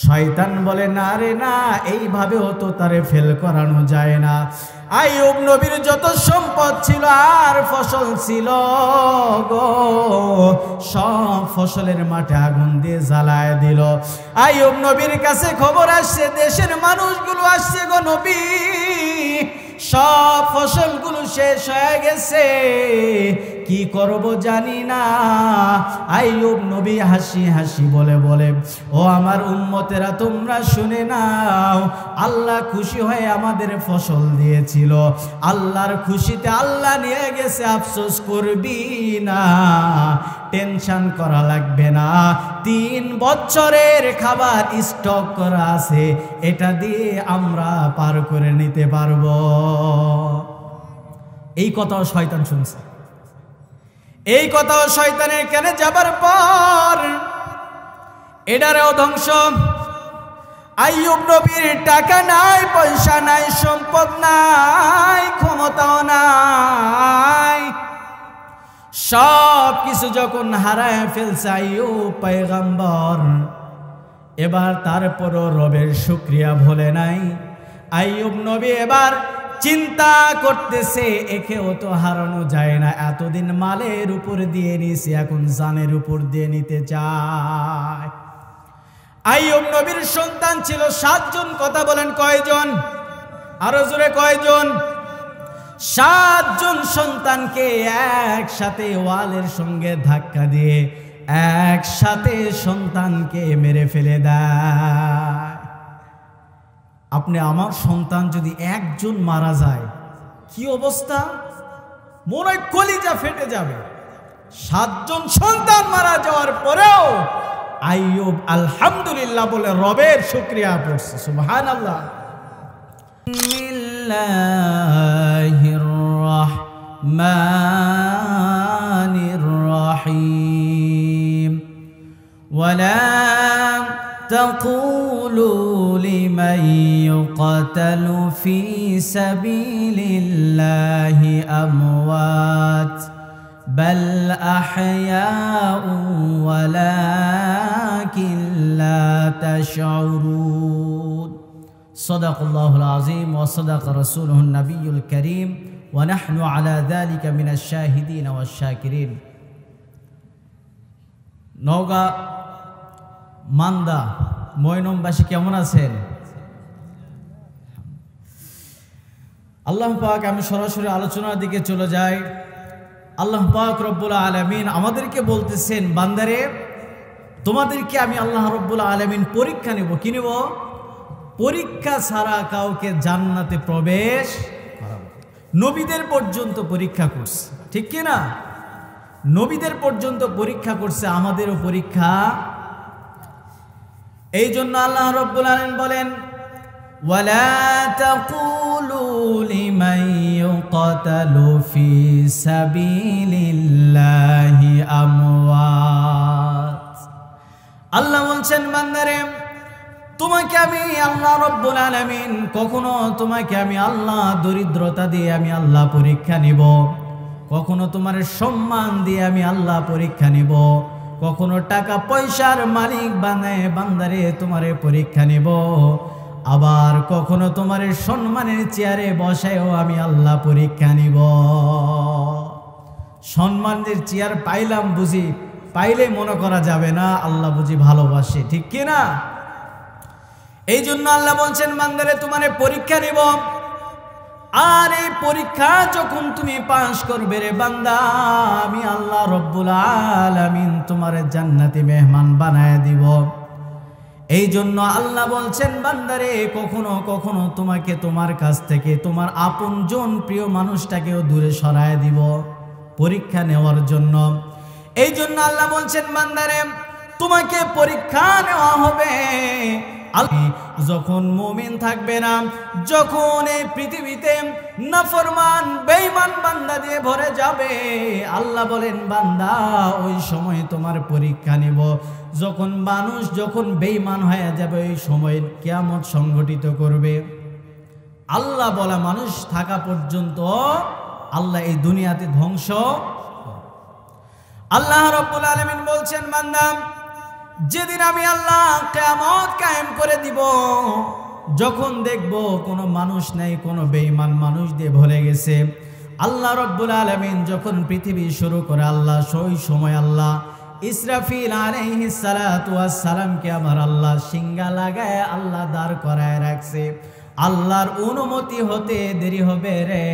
শয়তান বলে, না রে না, এইভাবেও তো তারে ফেল করানো যায় না। আইয়ুব নবীর যত সম্পদ ছিল আর ফসল ছিল গো, সব ফসলের মাঠে আগুন দিয়ে জ্বালায় দিল। আইয়ুব নবীর কাছে খবর আসছে, দেশের মানুষগুলো আসছে গো নবী, সব ফসলগুলো শেষ হয়ে গেছে, কি করব জানি না। আইয়ুব নবী হাসি হাসি বলে, ও আমার উম্মতেরা, তোমরা শুনে নাও, আল্লাহ খুশি হয়ে আমাদের ফসল দিয়েছিল, আল্লাহর খুশিতে আল্লাহ নিয়ে গেছে, আফসোস করবি না, টেনশন করা লাগবে না, 3 বছরের খাবার স্টক করা আছে, এটা দিয়ে আমরা পার করে নিতে পারবো। এই কথাও শয়তান শুনছে। এই কথাও শয়তানের কানে যাবার পর এটারেও ধ্বংস। আইয়ুব নবীর টাকা নাই, পয়সা নাই, সম্পদ নাই, ক্ষমতাও নাই, সব কিছু যখন হারায় ফেলছে আইয়ুব পয়গম্বর, এবার তারপরও রবের শুকরিয়া ভোলে নাই। আইয়ুব নবী এবার চিন্তা করতেছে, একেও তো হারানো যায় না, এতদিন মালের উপর দিয়ে নিছে, এখন জানের উপর দিয়ে নিতে চায়। আইয়ুব নবীর সন্তান ছিল 7 জন। কথা বলেন কয়জন? আরো জোরে কয়জন? 7 জন সন্তানকে একসাথে ওয়ালের সঙ্গে ধাক্কা দিয়ে একসাথে সন্তানকে মেরে ফেলে দেয়। আপনি আমার সন্তান যদি একজন মারা যায়, কি অবস্থা? মনে হয় কলিজা ফেটে যাবে। 7 জন সন্তান মারা যাওয়ার পরেও আইয়ুব আলহামদুলিল্লাহ বলে রবের শুকরিয়া পড়ছে। সুবহানাল্লাহ। বিসমিল্লাহির রাহমানির রাহিম। ওয়ালা تقولوا لمن يقتل في سبيل الله أموات بل أحياء ولكن لا تشعرون صدق الله العظيم وصدق رسوله النبي الكريم ونحن على ذلك من الشاهدين والشاكرين. নওগাঁ মান্দা ময়নমবাসী কেমন আছেন? আল্লাহ পাক, আমি সরাসরি আলোচনার দিকে চলে যাই। আল্লাহ পাক রব্বুল আলামিন আমাদেরকে বলতেছেন, বান্দারে তোমাদেরকে আমি আল্লাহ রব্বুল আলামিন পরীক্ষা নেব। কি নেব? পরীক্ষা ছাড়া কাউকে জান্নাতে প্রবেশ করাবো। নবীদের পর্যন্ত পরীক্ষা করছে, ঠিক কি না? নবীদের পর্যন্ত পরীক্ষা করছে, আমাদেরও পরীক্ষা। এই জন্য আল্লাহ রব্বুল আলামিন বলেন, ওয়ালা তাকুলু লিমান ইউকতালু ফি সাবিলিল্লাহি আমওয়াত। আল্লাহ বলছেন, বান্দারে তোমাকে আমি আল্লাহ রব্বুল আলামিন, কখনো তোমাকে আমি আল্লাহ দরিদ্রতা দিয়ে আমি আল্লাহ পরীক্ষা নিব, কখনো তোমার সম্মান দিয়ে আমি আল্লাহ পরীক্ষা নিব, কখনো টাকা পয়সার মালিক বানায় বান্দারে তোমারে পরীক্ষা নিব, আবার কখনো তোমার সম্মানের চেয়ারে বসায়ও আমি আল্লাহ পরীক্ষা নিব। সম্মানের চেয়ার পাইলাম বুঝি, পাইলে মনে করা যাবে না আল্লাহ বুঝি ভালোবাসে, ঠিক কি না? এই জন্য আল্লাহ বলছেন, বান্দারে তোমারে পরীক্ষা নিব, আর এই পরীক্ষা যখন তুমি পাস করবে রে বান্দা, আমি আল্লাহ রব্বুল আলামিন তোমারে জান্নাতি মেহমান বানায় দিব। এই জন্য আল্লাহ বলছেন, বান্দারে কখনো কখনো তোমাকে তোমার কাছ থেকে তোমার আপনজন প্রিয় মানুষটাকেও দূরে সরায় দিব পরীক্ষা নেওয়ার জন্য। এই জন্য আল্লাহ বলছেন, বান্দারে তোমাকে পরীক্ষা নেওয়া হবে। যখন মুমিন থাকবে না, যখন এই পৃথিবীতে নাফরমান বেঈমান বান্দা দিয়ে ভরে যাবে, আল্লাহ বলেন, বান্দা ওই সময় তোমার পরীক্ষা নিব। যখন মানুষ যখন বেঈমান হয়ে যাবে, ওই সময় কিয়ামত সংঘটিত করবে। আল্লাহ বলা মানুষ থাকা পর্যন্ত আল্লাহ এই দুনিয়াতে ধ্বংস। আল্লাহ রাব্বুল আলামিন বলছেন, বান্দা যেদিন আমি আল্লাহ কিয়ামত কায়েম করে দিব, যখন দেখব কোনো মানুষ নাই, কোনো বেঈমান মানুষ দিয়ে ভরে গেছে, আল্লাহ রব্বুল আলামিন যখন পৃথিবী শুরু করে, আল্লাহ সেই সময় আল্লাহ ইসরাফিল আলাইহিস সালাতু ওয়াস সালামকে আমার আল্লাহ সিংহা লাগায় আল্লাহ দাঁড় করায় রাখছে। আল্লাহর অনুমতি হতে দেরি হবে রে,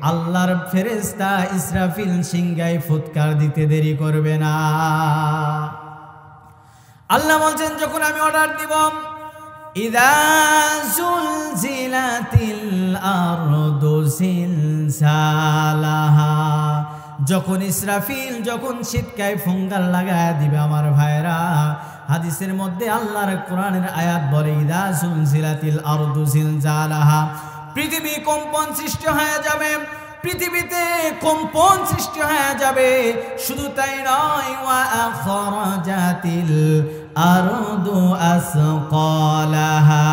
আল্লাহর ফেরেশতা ইসরাফিল সিংহায় ফুৎকার দিতে দেরি করবে না। আল্লাহ বলছেন যখন আমি অর্ডার দিব, ইযা যুলজিলাতিল আরদু জিলজালাহা, যখন ইসরাফিল যখন সিটকায় ফুঙ্গার লাগায় দিবে আমার ভাইরা, হাদিসের মধ্যে আল্লাহর কোরআনের আয়াত বলে, ইযা যুলজিলাতিল আরদু জিলজালাহা, পৃথিবী কম্পন সৃষ্টি হয়ে যাবে, পৃথিবীতে কম্পন সৃষ্টি হয়ে যাবে। শুধু তাই নয়, ওয়া আখরাজাতিল আরদু আসকালাহা,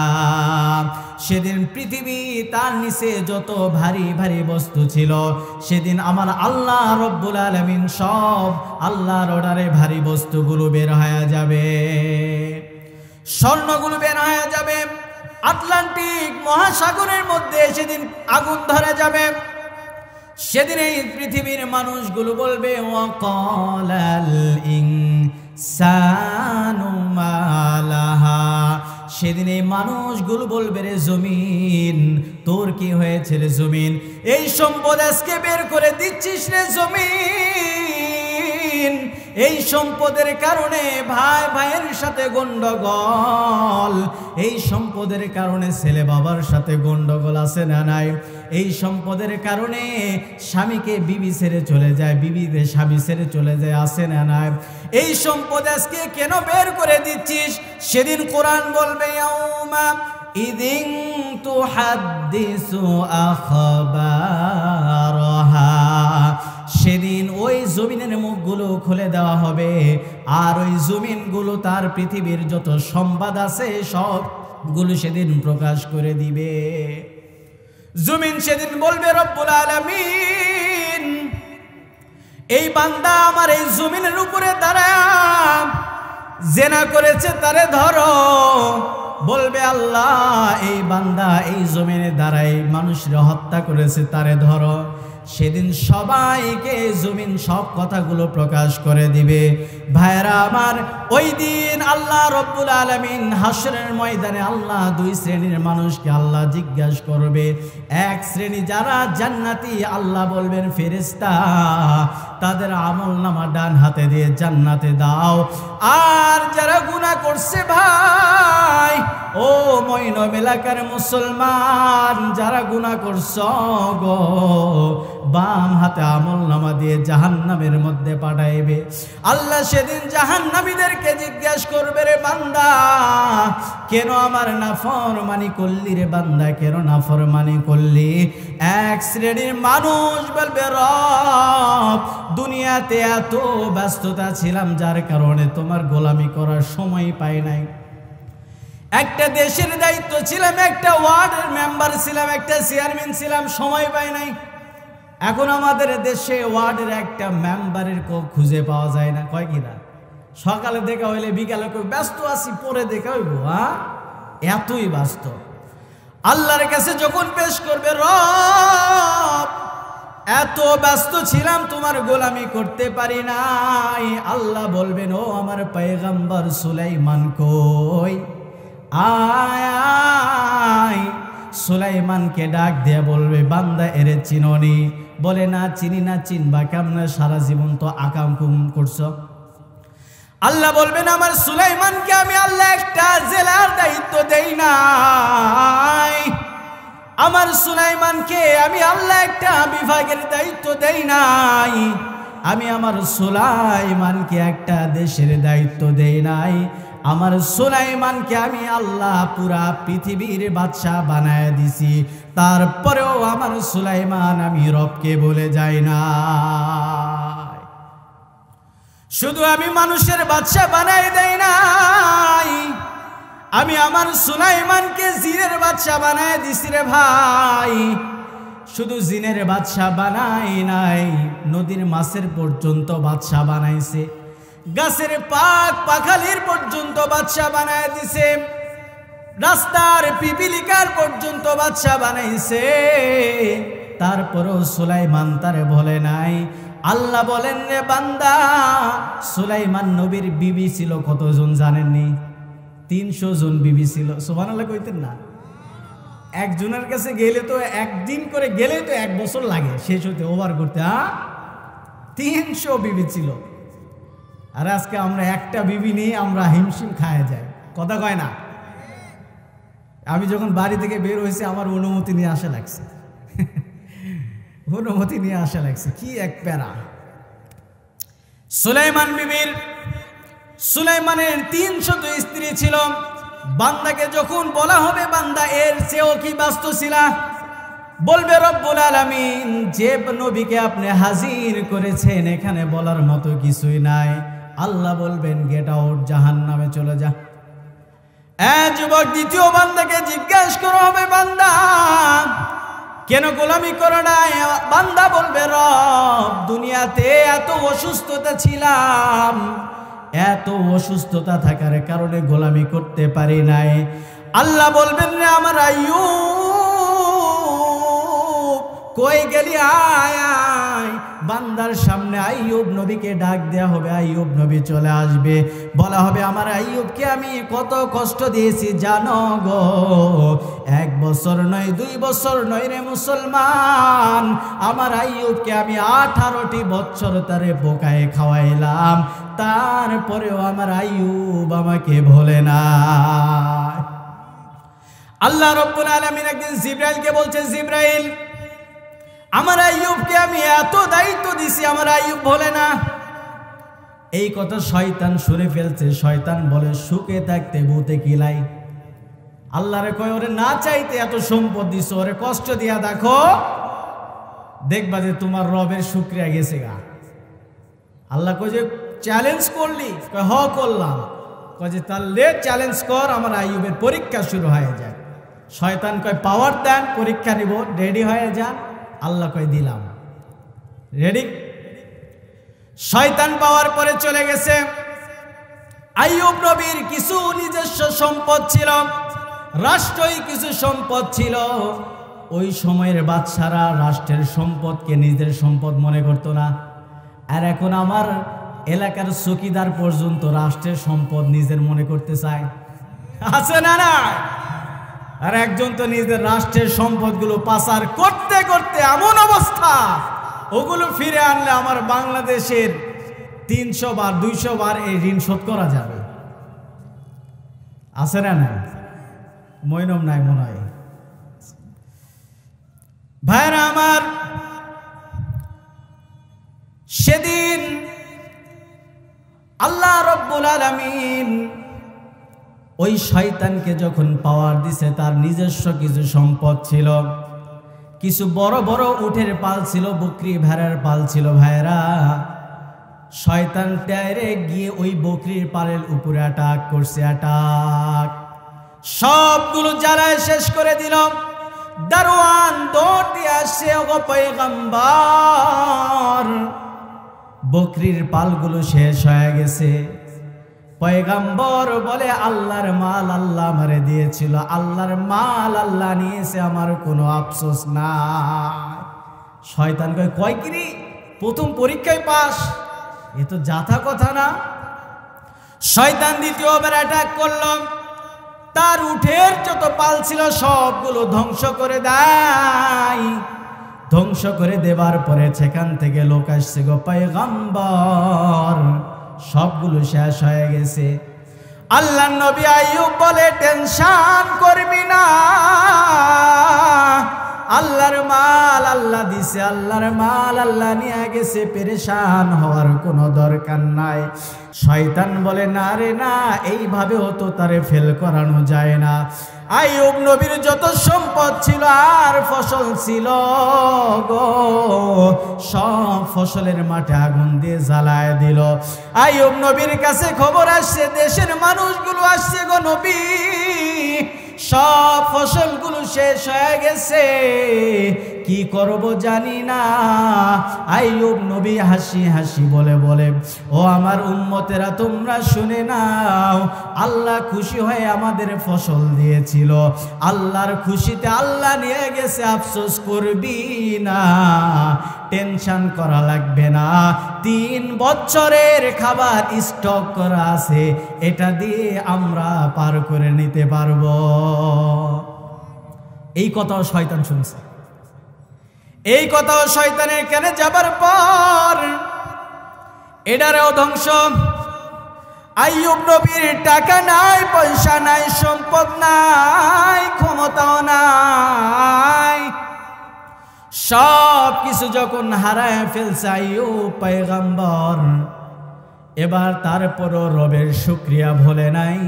সেদিন পৃথিবী তার নিচে যত ভারী ভারী বস্তু ছিল, সেদিন আমার আল্লাহ রব্বুল আলামিন সব আল্লাহর অর্ডারে ভারী বস্তুগুলো বের হয়ে যাবে, স্বর্ণগুলো বের হয়ে যাবে। আটলান্টিক মহাসাগরের মধ্যে সেদিন আগুন ধরে যাবে। সেদিন এই পৃথিবীর মানুষগুলো বলবে, ওয়াকালাল ইনসানু মা লাহা, সেদিন এই মানুষগুলো বলবে, রে জমিন তোর কি হয়েছে রে জমিন, এই সম্পদ আজকে বের করে দিচ্ছিস রে জমিন, এই সম্পদের কারণে ভাই ভাইয়ের সাথে গন্ডগোল, এই সম্পদের কারণে ছেলে বাবার সাথে গন্ডগোল আছে না নাই, এই সম্পদের কারণে স্বামীকে বিবি ছেড়ে চলে যায়, বিবিকে স্বামী ছেড়ে চলে যায়, আছে না নাই, এই সম্পদ আজকে কেন বের করে দিচ্ছিস? সেদিন কোরআন বলবে, ইয়াউমা ইদিন তুহাদ্দিসু আখবারাহা, সেদিন ওই জমিনের মুখগুলো খুলে দেওয়া হবে, আর ওই জমিনগুলো তার পৃথিবীর যত সংবাদ আছে সবগুলো সেদিন প্রকাশ করে দিবে। জমিন সেদিন বলবে, রব্বুল আলামিন এই বান্দা আমার এই জমিনের উপরে দাঁড়ায় জেনা করেছে, তারে ধরো। বলবে আল্লাহ এই বান্দা এই জমিনে দাঁড়ায় মানুষের হত্যা করেছে, তারে ধরো। সেদিন সবাইকে জমিন সব কথাগুলো প্রকাশ করে দিবে। ভাইরা আমার, ওই দিন আল্লাহ রব্বুল আলামিন হাসরের ময়দানে আল্লাহ দুই শ্রেণীর মানুষকে আল্লাহ জিজ্ঞাসা করবে। এক শ্রেণী যারা জান্নাতি, আল্লাহ বলবেন ফেরেশতা তাদের আমলনামা ডান হাতে দিয়ে জান্নাতে দাও। আর যারা গুনাহ করছে ভাই, ও ময়নম এলাকার মুসলমান, যারা গুনাহ করছো গো, বাম হাতে আমলনামা দিয়ে জাহান্নামের মধ্যে পাঠাইবে। আল্লাহ সেদিন জাহান্নামীদেরকে জিজ্ঞাসা করবে, রে বান্দা কেন আমার নাফরমানি করলি রে বান্দা, কেন নাফরমানি করলি? এক শ্রেণীর মানুষ বলবে, রব দুনিয়াতে এত ব্যস্ততা ছিলাম যার কারণে তোমার গোলামি করার সময় পাই নাই। একটা দেশের দায়িত্ব ছিলাম, একটা ওয়ার্ডের মেম্বার ছিলাম, একটা চেয়ারম্যান ছিলাম, সময় পাই নাই। এখন আমাদের দেশে ওয়ার্ডের একটা মেম্বারের খুঁজে পাওয়া যায় না, কয় কিনা সকালে দেখা হইলে বিকালে ব্যস্ত আছি, পরে দেখা হইব, হ্যাঁ এতই ব্যস্ত। আল্লাহর কাছে যখন পেশ করবে, রব এত ব্যস্ত ছিলাম তোমার গোলামি করতে পারি নাই। আল্লাহ বলবেন, ও আমার পয়গম্বর সুলাইমান কই, আয়। সুলাইমানকে ডাক দিয়ে বলবে, বান্দা এরে চিননি? বলে না চিনি না। চিনবা কেমনে, সারা জীবন তো আকাম কুম করছো। আল্লাহ বলবেন, আমার সুলাইমানকে আমি আল্লাহ একটা জেলার দায়িত্ব দেই নাই, আমার সুলাইমানকে আমি আল্লাহ একটা বিভাগের দায়িত্ব দেই নাই, আমি আমার সুলাইমানকে একটা দেশের দায়িত্ব দেই নাই, আমার সুলাইমানকে আমি আল্লাহ পুরা পৃথিবীর বাদশা বানায় দিছি। তারপরেও আমার সুলাইমান আমি রবকে বলে যাই না। শুধু আমি মানুষের বাদশা বানায় দেই নাই, আমি আমার সুলাইমানকে জিনের বাদশা বানায় দিছি রে ভাই। শুধু জিনের বাদশা বানাই নাই, নদীর মাছের পর্যন্ত বাদশা বানাইছে। গাছের পাক পাখালির পর্যন্ত বাদশা বানায় দিছে, রাস্তার পিপিলিকার পর্যন্ত বাদশা বানাইছে। তারপরেও সুলাইমান তারে বলে নাই। আল্লাহ বলেন, রে বান্দা, সুলাইমান নবীর বিবি ছিল কতজন জানেননি? 300 জন বিবি ছিল। সুবহানাল্লাহ কইতেন না? একজনের কাছে গেলে তো একদিন করে গেলে তো 1 বছর লাগে শেষ হতে, ওভার করতে। 300 বিবি ছিল। আর আজকে আমরা একটা বিবি নিয়ে আমরা হিমশিম খায় যাই, কথা কয় না? আমি যখন বাড়ি থেকে বের হয়েছি আমার অনুমতি নিয়ে আসা লাগছে, অনুমতি নিয়ে আসা লাগছে, কি এক প্যারা। সুলাইমানের 300 স্ত্রী ছিল। বান্দাকে যখন বলা হবে বান্দা এর চেয়েও কি ব্যস্ত ছিলা, বলবে রব্বুল আলামিন যে নবীকে আপনি হাজির করেছেন এখানে বলার মতো কিছুই নাই। আল্লাহ বলবেন গেট আউট, জাহান্নামে চলে যা। যুবক দ্বিতীয় বান্দাকে জিজ্ঞাসা করা হবে, বান্দা কেন গোলামি করো নাই? বান্দা বলবে রব দুনিয়াতে এত অসুস্থতা ছিলাম, এত অসুস্থতা থাকার কারণে গোলামি করতে পারি নাই। আল্লাহ বলবেন রে আমার আইয়ুব কই গেলি, আয় আয়। বান্দার সামনে আইয়ুব নবীকে ডাক দেয়া হবে, আইয়ুব নবী চলে আসবে। বলা হবে আমার আইয়ুবকে আমি কত কষ্ট দিয়েছি জানো গো, 1 বছর নয় 2 বছর নয় রে মুসলমান, আমার আইয়ুবকে আমি 18টি বছর তারে বোকায় খাওয়াইলাম, তারপরেও আমার আইয়ুব আমাকে ভোলে না। আল্লাহ রাব্বুল আলামিন একদিন জিবরাইলকে বলছে, জিবরাইল আমার আইয়ুবকে আমি এত দায়িত্ব দিছি, আমার আইয়ুব ভোলে না। এই কথা শয়তান শুনে ফেলছে। শয়তান বলে সুখে থাকতে ভূতে কিলাই। আল্লাহরে কয় ওরে না চাইতে এত সম্পদ দিছো, ওরে কষ্ট দিয়া দেখো, দেখবা যে তোমার রবের শুকরিয়া গেছে গা। আল্লাহ কয় যে চ্যালেঞ্জ করলি? কয় হ করলাম। কয় যে তাহলে চ্যালেঞ্জ কর, আমার আইয়ুবের পরীক্ষা শুরু হয়ে যায়। শয়তান কয় পাওয়ার দেন, পরীক্ষা নিব, রেডি হয়ে যান। আল্লাহ কয় দিলাম, রেডি। শয়তান পাওয়ার পরে চলে গেছে। আইয়ুব নবীর কিছু নিজস্ব সম্পদ ছিল, রাষ্ট্রই কিছু সম্পদ ছিল। ওই সময়ের বাদশারা রাষ্ট্রের সম্পদকে নিজের সম্পদ মনে করতো না। আর এখন আমার এলাকার চৌকিদার পর্যন্ত রাষ্ট্রের সম্পদ নিজের মনে করতে চায়, আছে না? না। আর একজন তো নিজের রাষ্ট্রের সম্পদগুলো পাচার করতে করতে এমন অবস্থা, ওগুলো ফিরে আনলে আমার বাংলাদেশের 300 বার 200 বার এই ঋণ শোধ করা যাবে, আছে না? না মইনম নাই মনে হয়। ভাইরা আমার, সেদিন আল্লাহ রাব্বুল আলামিন ওই শয়তানকে যখন পাওয়ার দিছে, তার নিজস্ব কিছু সম্পদ ছিল, কিছু বড় বড় উটের পাল ছিল, বকরি ভেড়ার পাল ছিল। ভাইরা, শয়তান ডাইরেক্ট গিয়ে ওই বকরির পালের উপরে অ্যাটাক করছে। অ্যাটাক সবগুলো জ্বালায় শেষ করে দিল। দারোয়ান দৌড় দিয়ে আসছে, ওগো পয়গম্বর বকরির পালগুলো শেষ হয়ে গেছে। পয়গম্বর বলে আল্লাহর মাল আল্লাহ আমারে দিয়েছিল, আল্লাহর মাল আল্লাহ নিয়েছে, আমার কোনো আফসোস নাই। শয়তান কয় কিরি প্রথম পরীক্ষায় পাস, এ তো যাথা কথা না। শয়তান দ্বিতীয়বার অ্যাটাক করল, তার উটের যত পাল ছিল সবগুলো ধ্বংস করে দেয়। ধ্বংস করে দেবার পরে সেখান থেকে লোক আসছে, গো পয়গম্বর সবগুলো শেষ হয়ে গেছে। আল্লাহ নবী আইয়ুব বলে টেনশন করবি না, আল্লাহর মাল আল্লাহ দিছে, আল্লাহর মাল আল্লাহ নিয়ে গেছে, পেরেশান হওয়ার কোনো দরকার নাই। শয়তান বলে না রে না, এইভাবেও তো তারে ফেল করানো যায় না। আইয়ুব নবীর যত সম্পদ ছিল আর ফসল ছিল গো, সব ফসলের মাঠে আগুন দিয়ে জ্বালায় দিল। আইয়ুব নবীর কাছে খবর আসছে, দেশের মানুষগুলো আসছে, গো নবী সব ফসলগুলো শেষ হয়ে গেছে, কি করব জানি না। আইয়ুব নবী হাসি হাসি বলে ও আমার উম্মতেরা তোমরা শুনে নাও, আল্লাহ খুশি হয়ে আমাদের ফসল দিয়েছিল, আল্লাহর খুশিতে আল্লাহ নিয়ে গেছে, আফসোস করবি না, টেনশন করা লাগবে না। 3 বছরের খাবার স্টক করা আছে, এটা দিয়ে আমরা পার করে নিতে পারবো। এই কথাও শয়তান শুনছে। এই কথাও শয়তানের কানে যাবার পর এটারেও ধ্বংস। আইয়ুব নবীর টাকা নাই, পয়সা নাই, সম্পদ নাই, ক্ষমতাও নাই, সব কিছু যখন হারায় ফেলছে আইয়ুব পয়গম্বর, এবার তারপরও রবের শুকরিয়া ভোলে নাই।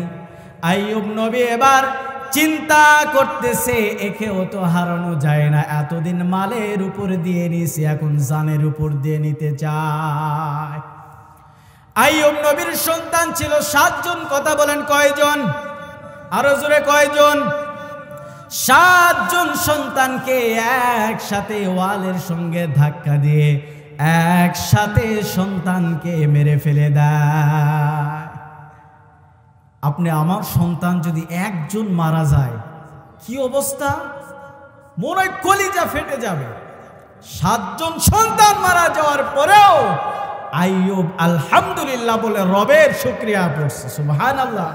আইয়ুব নবী এবার চিন্তা করতেছে, একেও তো হারানো যায় না, এতদিন মালের উপর দিয়ে নিয়েছি, এখন জানের উপর দিয়ে নিতে চায়। আইয়ুব নবীর সন্তান ছিল 7 জন। কথা বলেন কয়জন? আরো জোরে কয়জন? 7 জন সন্তানকে একসাথে ওয়ালের সঙ্গে ধাক্কা দিয়ে একসাথে সন্তানকে মেরে ফেলে দেয়। আপনি আমার সন্তান যদি একজন মারা যায় কি অবস্থা, মনে হয় কলিজা ফেটে যাবে। 7 জন সন্তান মারা যাওয়ার পরেও আইয়ুব আলহামদুলিল্লাহ বলে রবের শুকরিয়া পড়ছে। সুবহানাল্লাহ।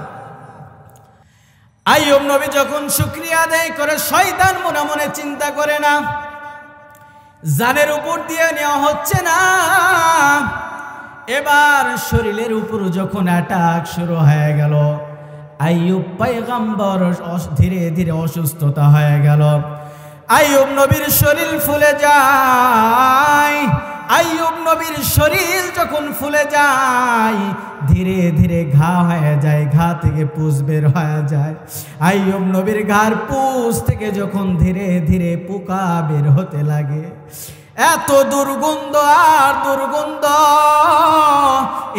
আইয়ুব নবী যখন শুকরিয়া আদায় করে, শয়তান মনে মনে চিন্তা করে না জানের উপর দিয়ে নেওয়া হচ্ছে না, এবার শরীরের উপর যখন অ্যাটাক শুরু হয়ে গেল, আইয়ুব পয়গম্বর ধীরে ধীরে অসুস্থতা হয়ে গেল। আইয়ুব নবীর শরীর ফুলে যায়। আইয়ুব নবীর শরীর যখন ফুলে যায়, ধীরে ধীরে ঘা হয়ে যায়, ঘা থেকে পুষ বের হয়ে যায়। আইয়ুব নবীর ঘাড় পুষ থেকে যখন ধীরে ধীরে পোকা বের হতে লাগে, এত দুর্গন্ধ আর দুর্গন্ধ।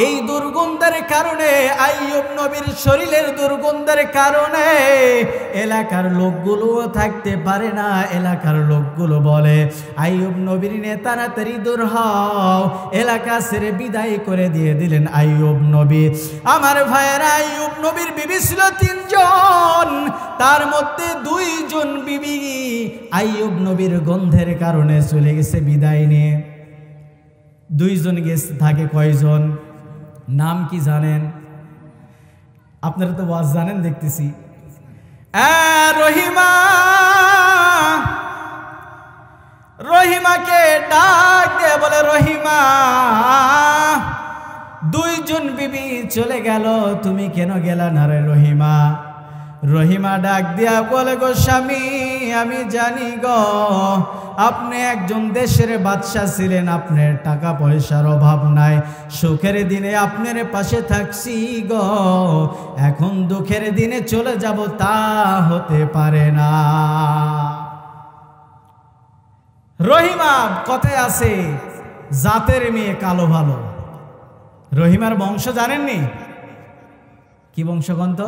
এই দুর্গন্ধের কারণে, আইয়ুব নবীর শরীরের দুর্গন্ধের কারণে এলাকার লোকগুলো থাকতে পারে না। এলাকার লোকগুলো বলে, আইয়ুব নবীর নে তাড়াতাড়ি দূর হও। এলাকা ছেড়ে বিদায় করে দিয়ে দিলেন আইয়ুব নবী। আমার ভাইয়েরা, আইয়ুব নবীর বিবি ছিল 3 জন, তার মধ্যে 2 জন বিবি আইয়ুব নবীর গন্ধের কারণে চলে গেছে বিদায় নিয়ে। 2 জন গেছে, থাকে কয়জন? নাম কি জানেন? আপনারা তো ওয়াজ জানেন দেখতেছি। রহিমা, রহিমাকে ডাক দিয়ে বলে, রহিমা 2 জন বিবি চলে গেল, তুমি কেন গেলা না রে রহিমা? রহিমা ডাক দিয়া বলে, গো স্বামী, আমি জানি গো আপনি একজন দেশের বাদশা ছিলেন, আপনার টাকা পয়সার অভাব নাই, সুখের দিনে আপনার পাশে থাকছি গো, এখন দুঃখের দিনে চলে যাব তা হতে পারে না। রহিমা কথায় আছে, জাতের মেয়ে কালো ভালো। রহিমার বংশ জানেননি? কি বংশগন্ত?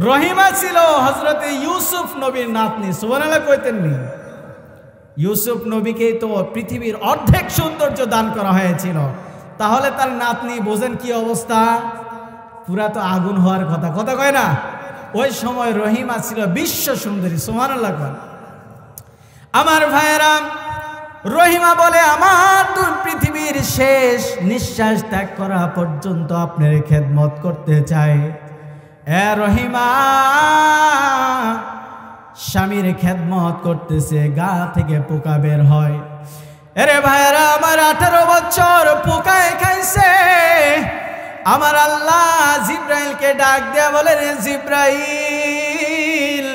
রহিমা ছিল হযরতে ইউসুফ নবীর নাতনি। সুবহানাল্লাহ কইতেননি? ইউসুফ নবীকে তো পৃথিবীর অর্ধেক সৌন্দর্য দান করা হয়েছিল, তাহলে তার নাতনি বোঝেন কি অবস্থা, পুরা তো আগুন হওয়ার কথা। কথা কয় না? ওই সময় রহিমা ছিল বিশ্ব সুন্দরী। সুবহানাল্লাহ। আমার ভাইয়েরা, রহিমা বলে, আমার পৃথিবীর শেষ নিঃশ্বাস ত্যাগ করা পর্যন্ত আপনার খেদমত করতে চাই। রহিমা স্বামীর খেদমত করতেছে, গা থেকে পোকা বের হয়। এরে ভাইরা, আমার 18 বছর পোকায় খাইছে। আমার আল্লাহ জিব্রাইলকে ডাক দেয়া বলে, রে জিব্রাইল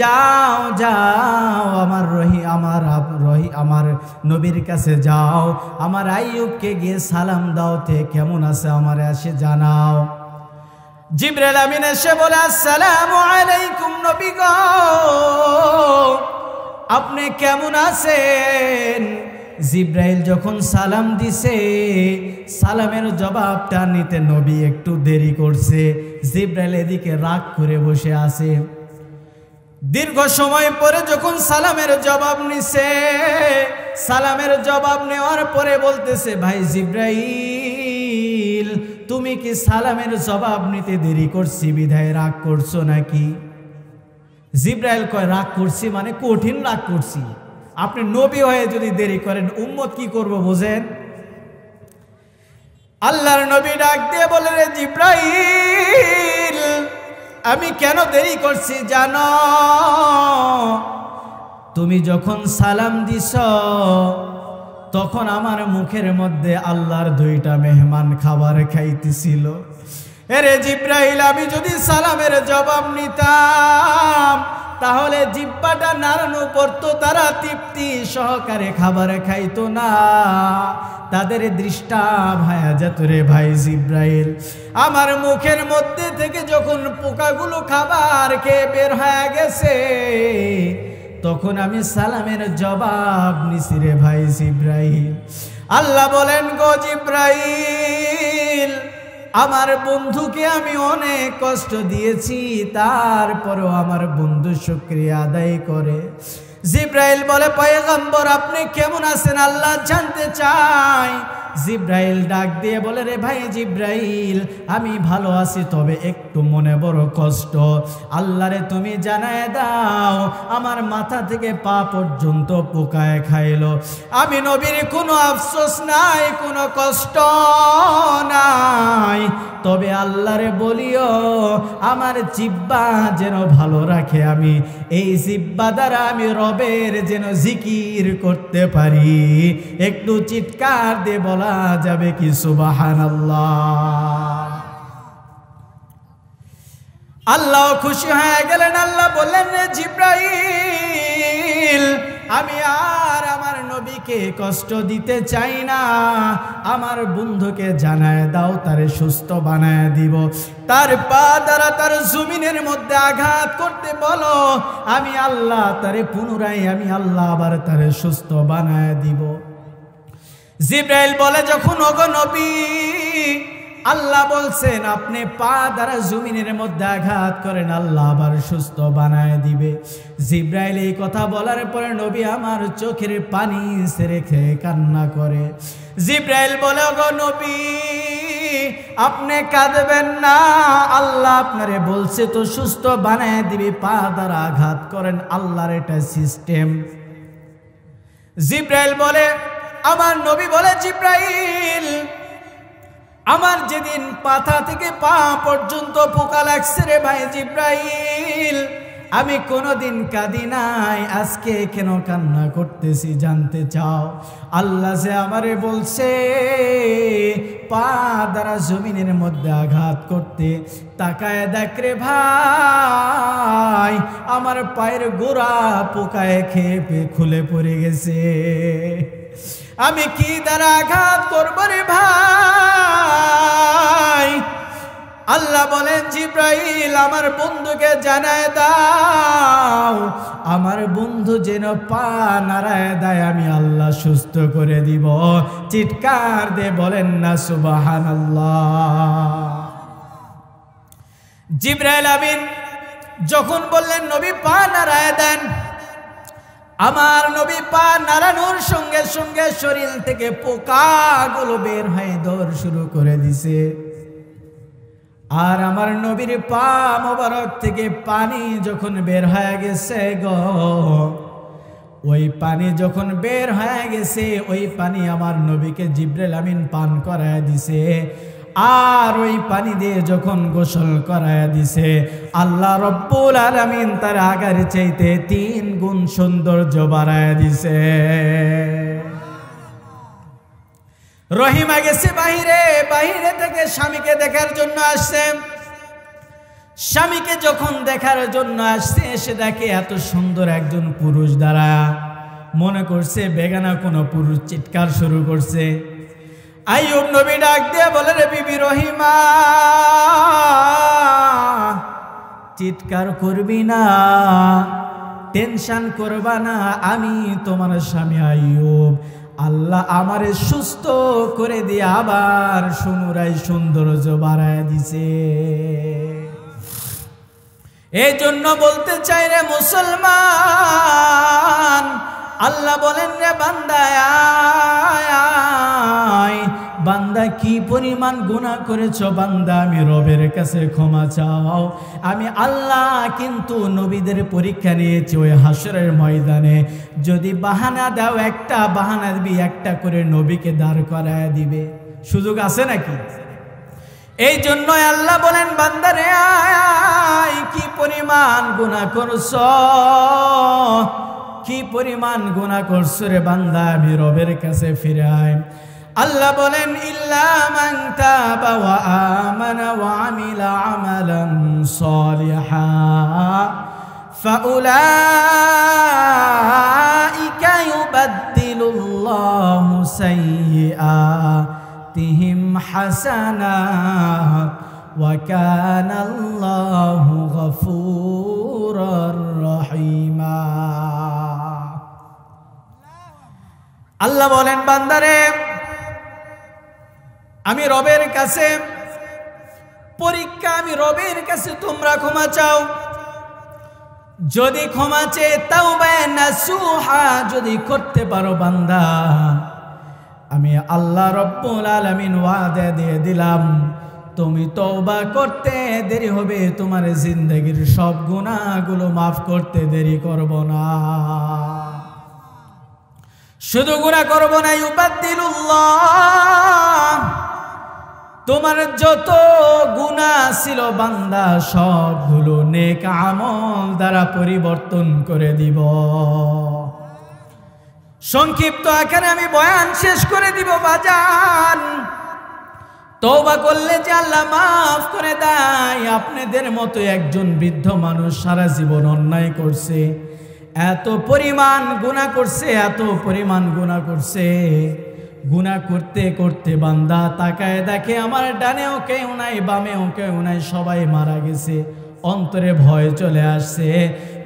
যাও যাও, আমার নবীর কাছে যাও, আমার আইয়ুবকে গিয়ে সালাম দাও, তে কেমন আছে আমারে এসে জানাও। জিবরাইল আমিন এসে বলে, আসসালামু আলাইকুম নবী গো, আপনি কেমন আছেন? জিবরাইল যখন সালাম দিছে, সালামের জবাবটা নিতে নবী একটু দেরি করছে। জিবরাইল এদিকে রাগ করে বসে আছে। দীর্ঘ সময় পরে যখন সালামের জবাব নিছে, সালামের জবাব নেওয়ার পরে বলতেছে, ভাই জিব্রাইল, তুমি কি সালামের জবাব নিতে দেরি করছি বিধায় রাগ করছো নাকি? জিব্রাইল কয়, রাগ করছি মানে কঠিন রাগ করছি। আপনি নবী হয়ে যদি দেরি করেন উম্মত কি করব বোঝেন? আল্লাহর নবী ডাক দিয়ে বলে, রে জিব্রাইল, আমি কেন দেরি করছি জানো? তুমি যখন সালাম দিছ তখন আমার মুখের মধ্যে আল্লাহর 2টা মেহমান খাবার খাইতেছিল। এরে জিব্রাইল, আমি যদি সালামের জবাব নিতাম তাহলে জিব্বাটা নাড়ানো পড়তো, তারা তৃপ্তি সহকারে খাবার খাইতো না, তাদের দৃষ্টা ভায়া যেত। রে ভাই জিব্রাইল, আমার মুখের মধ্যে থেকে যখন পোকাগুলো খাবার খেয়ে বের হয়ে গেছে তখন আমি সালামের জবাব নিছি রে ভাই জিব্রাইল। আল্লাহ বলেন, গো জিব্রাইল, আমার বন্ধুকে আমি অনেক কষ্ট দিয়েছি, তারপরেও আমার বন্ধু শুকরিয়া আদায় করে। জিব্রাইল বলে, পয়গম্বর আপনি কেমন আছেন আল্লাহ জানতে চাই। জিব্রাইল ডাক দিয়ে বলে, রে ভাই জিব্রাইল, আমি ভালো আছি, তবে একটু মনে বড় কষ্ট। আল্লাহরে তুমি জানায় দাও, আমার মাথা থেকে পা পর্যন্ত পোকায় খাইলো। আমি নবীর কোনো আফসোস নাই, কোনো কষ্ট নাই, তবে আল্লাহরে বলিও আমার জিব্বা যেন ভালো রাখে, আমি এই জিব্বা দ্বারা আমি রবের যেন জিকির করতে পারি। একটু চিৎকার দিয়ে বলা যাবে কি সুবহানাল্লাহ? আল্লাহ খুশি হয়ে গেলেন। আল্লাহ বললেন, রে জিব্রাইল, আমি আর আমার নবীকে কষ্ট দিতে চাই না, আমার বন্ধুকে জানায় দাও তারে সুস্থ বানায় দিব, তার পা দ্বারা তার জমিনের মধ্যে আঘাত করতে বলো, আমি আল্লাহ তারে পুনরায় আমি আল্লাহ আবার তারে সুস্থ বানায় দিব। জিব্রাইল বলে, যখন ওগো নবী আল্লাহ বলছেন আপনি পা দ্বারা জমিনের মধ্যে আঘাত করেন, আল্লাহ আবার সুস্থ বানায় দিবে। জিব্রাইল এই কথা বলার পরে নবী আমার চোখের পানি ছেড়ে খেয়ে কান্না করে। জিব্রাইল বলে, ওগো নবী আপনি কাঁদবেন না, আল্লাহ আপনারে বলছে তো সুস্থ বানায় দিবে, পা দ্বারা আঘাত করেন, আল্লাহর এটা সিস্টেম। জিব্রাইল বলে, আমার নবী বলে, জিব্রাইল আমার যেদিন পাতা থেকে পা পর্যন্ত পোকা লাগছে রে ভাই জিব্রাইল, আমি কোনোদিন কাঁদি নাই, আজকে কেন কান্না করতেছি জানতে চাও? আল্লাহ যে আমারে বলছে পা দ্বারা জমিনের মধ্যে আঘাত করতে, তাকায় দেখ রে ভাই আমার পায়ের গোড়া পোকায় খেয়ে খুলে পড়ে গেছে, আমি কি দ্বারা আঘাত করবো রে ভাই? আল্লাহ বলেন, জিব্রাইল আমার বন্ধুকে জানায় দাও, আমার বন্ধু যেন পা নাড়ায় দেয়, আমি আল্লাহ সুস্থ করে দিব। চিৎকার দিয়ে বলেন না সুবহানাল্লাহ। জিব্রাইল আমিন যখন বললেন নবী পা নাড়ায় দেন, আমার নবী পা নাড়ানোর সঙ্গে সঙ্গে শরীর থেকে পোকাগুলো বের হয়ে দৌড় শুরু করে দিছে। আর আমার নবীর পা মোবারক থেকে পানি যখন বের হয়ে গেছে গো, ওই পানি যখন বের হয়ে গেছে ওই পানি আমার নবীকে জিব্রাইল আমিন পান করায় দিছে। আর ওই পানি দিয়ে যখন গোসল করায় দিছে, আল্লাহ রব্বুল আলামিন তার আগার চাইতে 3 গুণ সৌন্দর্য বাড়ায় দিছে। রহিমা গেছে বাহিরে, বাহিরে থেকে স্বামীকে দেখার জন্য আসছে। স্বামীকে যখন দেখার জন্য আসছে, এসে দেখে এত সুন্দর একজন পুরুষ দাঁড়ায়, মনে করছে বেগানা কোনো পুরুষ, চিৎকার শুরু করছে। আইয়ুব নবী ডাক দিয়ে বলে, রে বিবি রহিমা চিৎকার করবি না, টেনশন করবা না, আমি তোমার স্বামী আইয়ুব, আল্লাহ আমারে সুস্থ করে দিয়ে আবার পুনরায় সৌন্দর্য বাড়ায় দিছে। এই জন্য বলতে চাই রে মুসলমান, আল্লাহ বলেন রে বান্দা বান্দা কি পরিমাণ গুনাহ করেছো বান্দা, আমি রবের কাছে ক্ষমা চাও। আমি আল্লাহ কিন্তু নবীদের পরীক্ষা নিয়েছি ওই হাসরের ময়দানে। যদি বাহানা দাও, একটা বাহানা দিবি, একটা করে নবীকে দাঁড় করায় দিবে। সুযোগ আছে নাকি? এই জন্য আল্লাহ বলেন বান্দারে কি পরিমাণ গুনাহ করছো, কি পরিমাণ গুনাহ করছো রে বান্দা, আমি রবের কাছে ফিরে আয়। আল্লাহ বলেন ইল্লা মান তাবা ওয়া আমানা ওয়া আমিলা আমালান সালিহা ফাউলাইকা ইউবাদদিলুল্লাহু সাইয়্যাতিহিম হাসানাত ওয়া কানাল্লাহু গফুরুর রহিমা। আল্লাহ বলেন বান্দারে আমি রবের কাছে পরীক্ষা, আমি রবের কাছে তোমরা ক্ষমা চাও। যদি ক্ষমা চেয়ে তাওবা নাসুহা যদি করতে পারো বান্দা, আমি আল্লাহ রব্বুল আলামিন ওয়াদা দিয়ে দিলাম, তুমি তওবা করতে দেরি হবে, তোমার জিন্দেগীর সব গুনাহগুলো মাফ করতে দেরি করব না। শুধু গুনাহ করব না, ইউবাদদিলুল্লাহ, তোমার যত গুনাহ ছিল বান্দা সবগুলো নেক আমল দ্বারা পরিবর্তন করে দিব। সংক্ষিপ্ত আকারে আমি বয়ান শেষ করে দিব বাজান। তওবা করলে যে আল্লাহ মাফ করে দেয়। আপনাদের মতো একজন বৃদ্ধ মানুষ সারা জীবন অন্যায় করছে, এত পরিমাণ গুনাহ করছে, এত পরিমাণ গুনাহ করছে, গুনাহ করতে করতে বান্দা তাকায় দেখে আমার ডানেও কেউ নাই, বামেও কেউ নাই, সবাই মারা গেছে। অন্তরে ভয় চলে আসছে।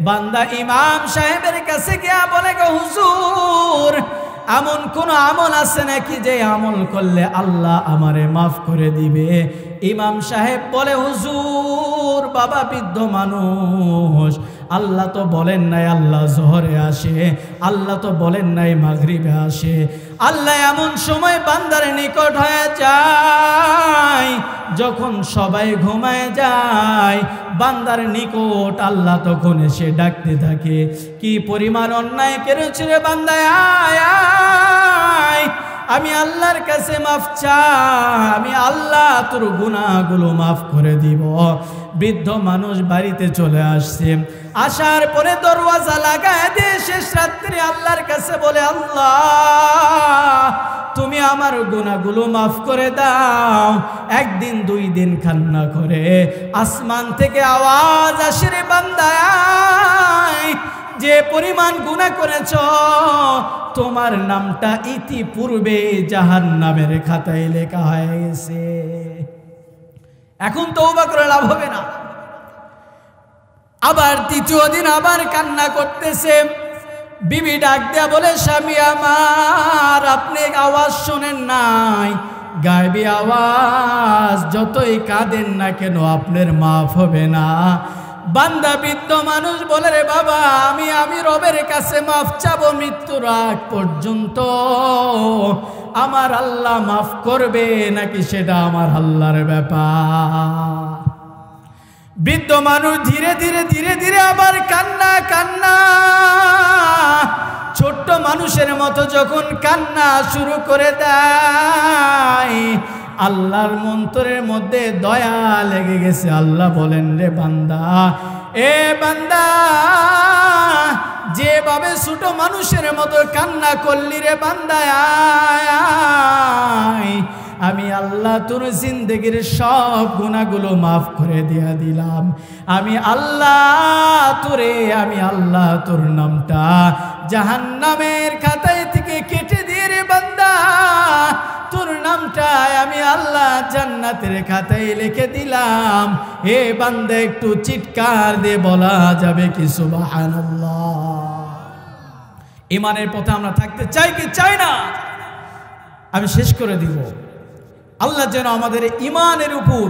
বান্দা ইমাম সাহেবের কাছে গিয়া বলে গো হুজুর, এমন কোন আমল আছে নাকি যে আমল করলে আল্লাহ আমারে মাফ করে দিবে? ইমাম সাহেব বলে হুজুর, বাবা বৃদ্ধ মানুষ, আল্লাহ তো বলেন নাই আল্লাহ জোহরে আসে, আল্লাহ তো বলেন নাই মাগরিবে আসে। আল্লাহ এমন সময় বান্দার নিকট হয়ে যায় যখন সবাই ঘুমায় যায়, বান্দার নিকট আল্লাহ তখন এসে ডাকতে থাকে, কি পরিমাণ অন্যায় করেছে রে বান্দা, আয় আমি আল্লাহর কাছে মাফ চা, আমি আল্লাহ তোর গুনাহগুলো মাফ করে দিব। বৃদ্ধ মানুষ বাড়িতে চলে আসছে, আসার পরে দরওয়াজা লাগায় দিয়ে শেষ রাত্রে আল্লাহর কাছে বলে, আল্লাহ তুমি আমার গুনাহগুলো মাফ করে দাও। একদিন দুই দিন কান্না করে আসমান থেকে আওয়াজ আসে, রে বান্দা যে পরিমাণ গুনাহ করেছ তোমার নামটা ইতিপূর্বে জাহান্নামের খাতায় লেখা হয়ে গেছে, এখন তওবা করে লাভ হবে না। আবার তৃতীয় দিন আবার কান্না করতেছে। বিবি ডাক দেয়া বলে, স্বামী আমার আপনি আওয়াজ শোনেন নাই? গায়েবী আওয়াজ, যতই কাঁদেন না কেন আপনার মাফ হবে না। বান্দা বৃদ্ধ মানুষ বলে, রে বাবা আমি রবের কাছে মাফ চাবো মৃত্যুর আগ পর্যন্ত, আমার আল্লাহ মাফ করবে নাকি সেটা আমার আল্লাহর ব্যাপার। বৃদ্ধ মানুষ ধীরে ধীরে ধীরে ধীরে আবার কান্না, ছোট্ট মানুষের মতো যখন কান্না শুরু করে দেয়, আল্লাহর মন্তরের মধ্যে দয়া লেগে গেছে। আল্লাহ বলেন, রে বান্দা, এ বান্দা যেভাবে ছোট মানুষের মতো কান্না করলি রে বান্দা, আমি আল্লাহ তোর জিন্দেগির সব গুনাহগুলো মাফ করে দিয়া দিলাম। আমি আল্লাহ তোর নামটা জাহান্নামের খাতায় থেকে কেটে দিয়ে রে বান্দা, তোর নামটা আমি আল্লাহ জান্নাতের খাতায় লিখে দিলাম। হে বান্দা একটু চিৎকার দিয়ে বলা যাবে কি সুবহানাল্লাহ? ইমানের পথে আমরা থাকতে চাই কি চাই না? আমি শেষ করে দিব। আল্লাহ যেন আমাদের ইমানের উপর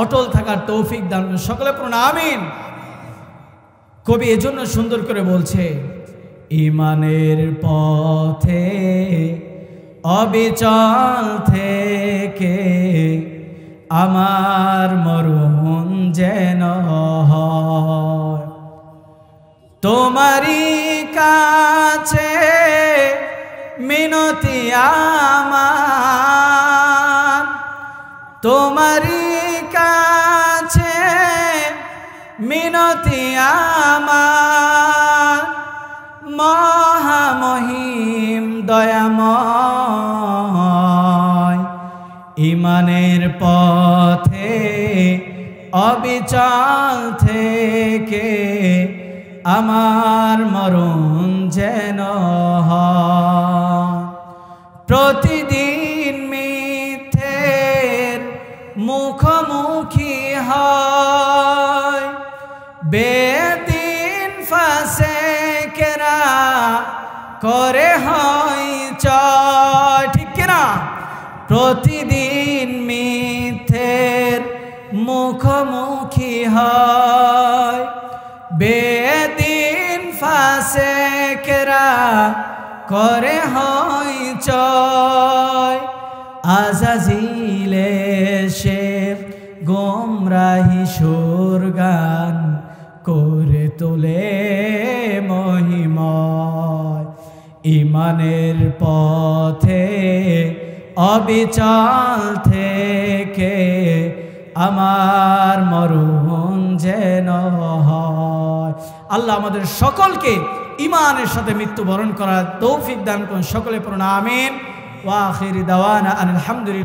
অটল থাকার তৌফিক দান করেন। সকলে পড়ুন আমিন। কবি এজন্য সুন্দর করে বলছে, ইমানের পথে অবিচল থেকে আমার মরণ যেন হয়। তোমারই কাছে মিনতি আমার, তোমারই কাছে মিনতি আমার, মহামহিম দয়াময়। ইমানের পথে অবিচল থেকে আমার মরণ যেন হয়। প্রতিদিন মিথ্যের মুখোমুখি হয়, বেদিন ফাসেকেরা করে হয় চয়, ঠিক কিনা? প্রতিদিন মিথ্যের মুখোমুখি হয়, বেদিন ফাসেকেরা করে হয় চয়। আজাজিলে সে গোমরাহি সুর গান করে তোলে মহিময়। ইমানের পথে অবিচল থেকে আমার মরণ যেন হয়। আল্লাহ আমাদের সকলকে ইমানের সাথে মৃত্যুবরণ করার তৌফিক দান করুন। সকলে পড়ুন আমিন। ওয়া আখির দাওয়ানা আলহামদুলিল্লাহ।